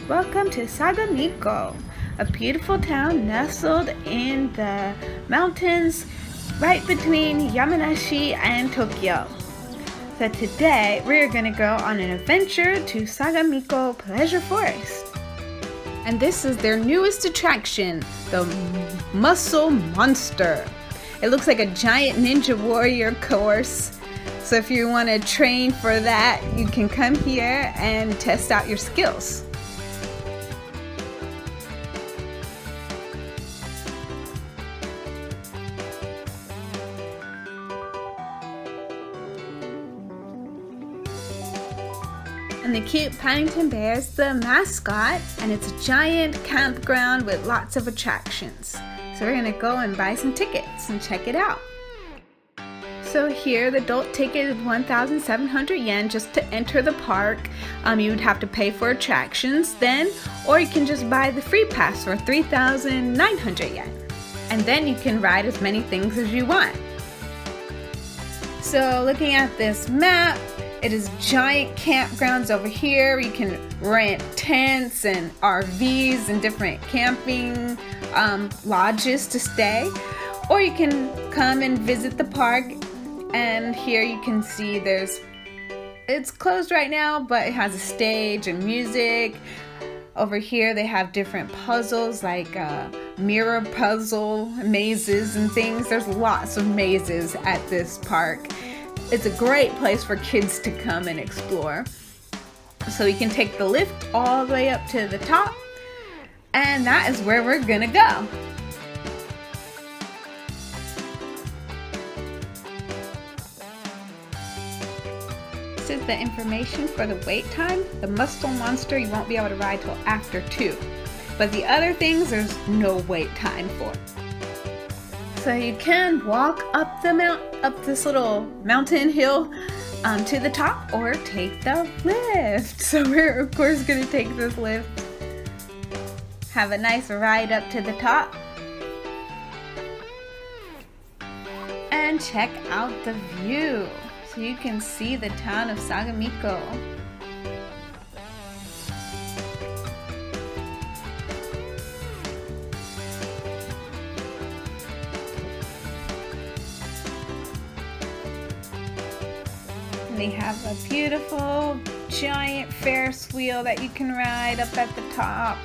Welcome to Sagamiko, a beautiful town nestled in the mountains right between Yamanashi and Tokyo. So today we're going to go on an adventure to Sagamiko Pleasure Forest. And this is their newest attraction, the Muscle Monster. It looks like a giant ninja warrior course. So if you want to train for that, you can come here and test out your skills. And the cute Paddington Bear is the mascot, and it's a giant campground with lots of attractions. So we're gonna go and buy some tickets and check it out. So here, the adult ticket is 1,700 yen just to enter the park. You would have to pay for attractions then, or you can just buy the free pass for 3,900 yen. And then you can ride as many things as you want. So looking at this map, it is giant campgrounds over here. You can rent tents and RVs and different camping lodges to stay. Or you can come and visit the park. And here you can see it's closed right now, but it has a stage and music. Over here they have different puzzles like mirror puzzle, mazes and things. There's lots of mazes at this park. It's a great place for kids to come and explore. So you can take the lift all the way up to the top, and that is where we're gonna go. This is the information for the wait time. The Muscle Monster you won't be able to ride till after 2. But the other things there's no wait time for. So you can walk up this little mountain hill to the top, or take the lift. So we're of course gonna take this lift. Have a nice ride up to the top. And check out the view. So you can see the town of Sagamiko. They have a beautiful giant Ferris wheel that you can ride up at the top.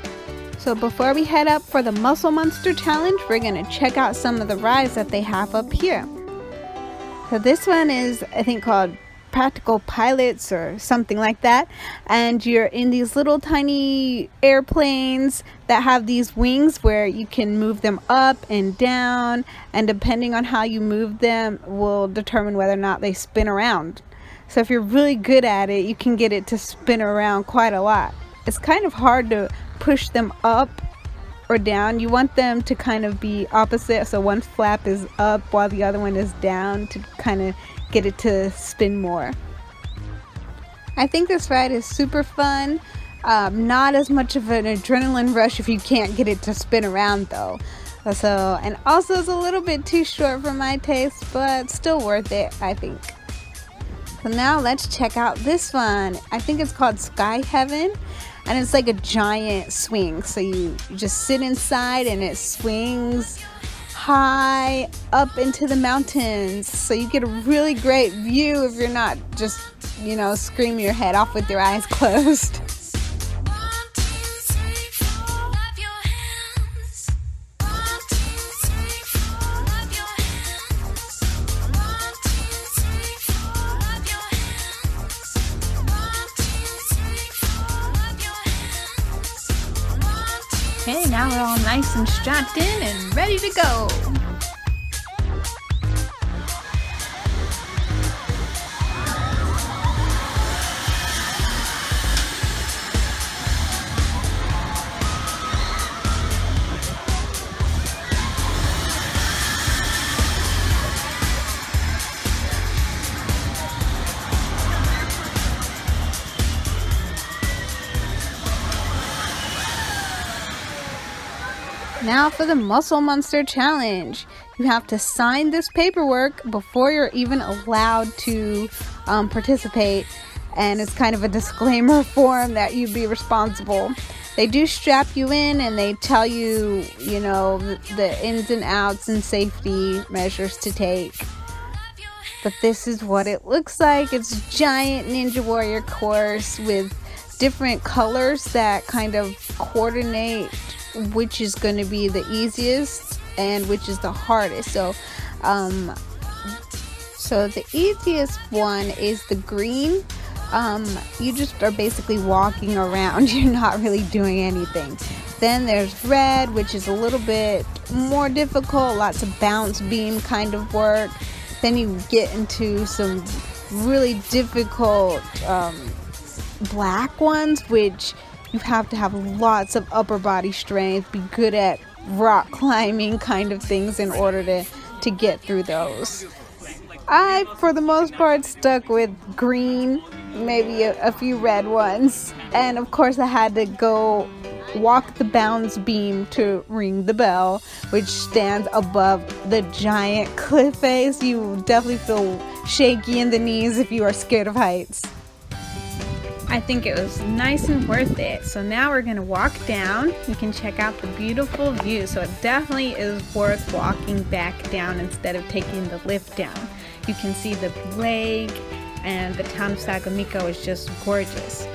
So before we head up for the Muscle Monster Challenge, we're going to check out some of the rides that they have up here. So this one is, I think, called Practical Pilots or something like that. And you're in these little tiny airplanes that have these wings where you can move them up and down. And depending on how you move them will determine whether or not they spin around. So if you're really good at it, you can get it to spin around quite a lot. It's kind of hard to push them up or down. You want them to kind of be opposite, so one flap is up while the other one is down to kind of get it to spin more. I think this ride is super fun. Not as much of an adrenaline rush if you can't get it to spin around though. And also it's a little bit too short for my taste, but still worth it, I think. So now let's check out this one. I think it's called Sky Heaven, and it's like a giant swing. So you just sit inside and it swings high up into the mountains. So you get a really great view if you're not just, screaming your head off with your eyes closed. Okay, now we're all nice and strapped in and ready to go. Now for the Muscle Monster Challenge. You have to sign this paperwork before you're even allowed to participate. And it's kind of a disclaimer form that you'd be responsible. They do strap you in and they tell you, you know, the ins and outs and safety measures to take. But this is what it looks like. It's a giant Ninja Warrior course with different colors that kind of coordinate which is going to be the easiest and which is the hardest. So the easiest one is the green. You just are basically walking around. You're not really doing anything. Then there's red, which is a little bit more difficult. Lots of bounce beam kind of work. Then you get into some really difficult black ones, which you have to have lots of upper body strength, be good at rock climbing kind of things in order to get through those. I, for the most part, stuck with green, maybe a few red ones. And of course I had to go walk the bounce beam to ring the bell, which stands above the giant cliff face. You definitely feel shaky in the knees if you are scared of heights. I think it was nice and worth it. So now we're gonna walk down. You can check out the beautiful view. So it definitely is worth walking back down instead of taking the lift down. You can see the lake and the town of Sagamiko is just gorgeous.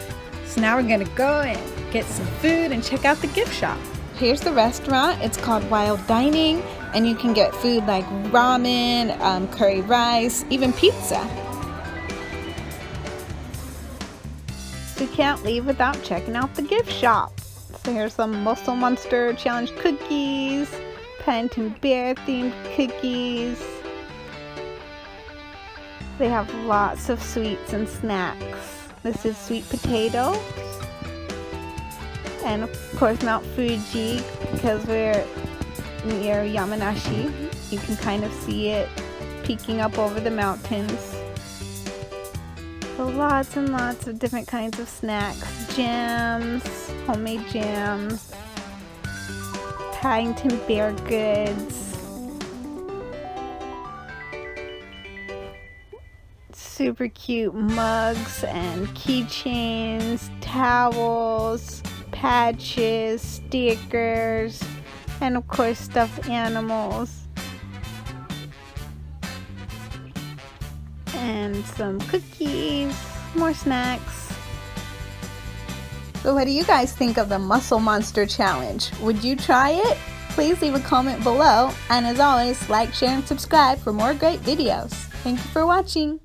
So now we're gonna go and get some food and check out the gift shop. Here's the restaurant. It's called Wild Dining, and you can get food like ramen, curry rice, even pizza. You can't leave without checking out the gift shop. So here's some Muscle Monster Challenge cookies, Paddington Bear themed cookies. They have lots of sweets and snacks. This is sweet potatoes. And of course Mount Fuji, because we're near Yamanashi. You can kind of see it peeking up over the mountains. So lots and lots of different kinds of snacks. Jams, homemade jams, Paddington Bear goods. Super cute mugs and keychains, towels, patches, stickers, and of course stuffed animals. And some cookies, more snacks. So what do you guys think of the Muscle Monster Challenge? Would you try it? Please leave a comment below. And as always, like, share, and subscribe for more great videos. Thank you for watching.